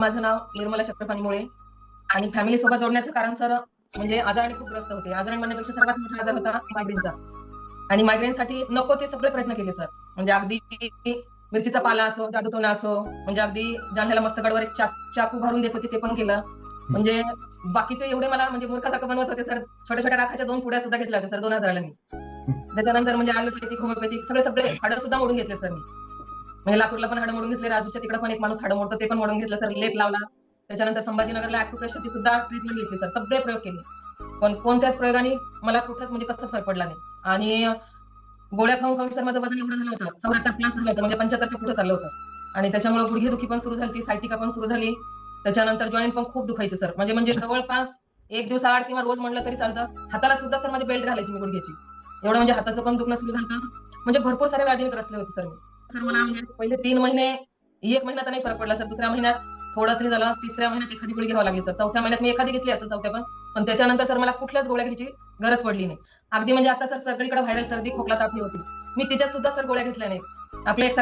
माझं नाव निर्मला चक्रपाणी मुळे आणि फॅमिली सोबत जोडण्याचं कारण सर म्हणजे आजाराने खूप ग्रस्त होते. आजार म्हणण्यापेक्षा सर्वात मोठा आजार होता मायग्रेनचा. आणि मायग्रेनसाठी नको ते सगळे प्रयत्न केले सर. म्हणजे अगदी मिरचीचा पाला असो, जादूटोना असो, म्हणजे अगदी जांघ्याला मस्त गडवर एक चाकू भरून देत होते ते पण केलं. म्हणजे बाकीचे एवढे मला म्हणजे मूर्खासारखं बनवत होते सर. छोट्या छोट्या राखाच्या 2 पुड्या सुद्धा घेतल्या होत्या सर 2000 ला मी. त्याच्यानंतर म्हणजे ॲलोपॅथिक, होमिओपॅथिक सगळे हाडं सुद्धा मोडून घेतले सर मी. म्हणजे लातूरला पण हाडं मोडून घेतले, राजूच्या तिकडे पण एक माणूस हाडं मोडतो ते पण मोडून घेतलं सर, लेप लावला. त्याच्यानंतर संभाजीनगरला ॲक्युप्रेशरची सुद्धा ट्रीटमेंट घेतली सर. सगळे प्रयोग केले. पण कोणत्याच प्रयोगाने मला कुठंच म्हणजे कसंच फरक पडला नाही. आणि गोळ्या खाऊन खाऊन सर माझं वजन एवढं झालं होतं, 74 प्लस झालं होतं, म्हणजे 75च्या पुढे चाललं होतं. आणि त्याच्यामुळे गुडघेदुखी पण सुरू झाली, सायटिका पण सुरू झाली. त्याच्यानंतर जॉईंट पण खूप दुखायचे सर. म्हणजे म्हणजे जवळपास एक दिवसाआड किंवा रोज म्हणलं तरी चालतं. हाताला सुद्धा सर माझी बेल्ट घालायची मी गुडघ्याची. एवढं म्हणजे हाताचं पण दुखणं सुरू झालं. म्हणजे भरपूर साऱ्या व्याधीने ग्रसले होते सर मी. सर मला म्हणजे पहिले 3 महिने, 1 महिना तर नाही फरक पडला सर. दुसऱ्या महिन्यात थोडंसं नाही झालं. तिसऱ्या महिन्यात एखादी गोळी घ्यावी लागली सर. चौथ्या महिन्यात मी एखादी घेतली असेल चौथ्या पण त्याच्यानंतर सर मला कुठल्याच गोळ्या घ्यायची गरज पडली नाही. अगदी म्हणजे आता सर सगळीकडे व्हायरल सर्दी, खोकला, ताप होती. मी तिच्यात सुद्धा सर गोळ्या घेतल्या नाहीत. आपले एक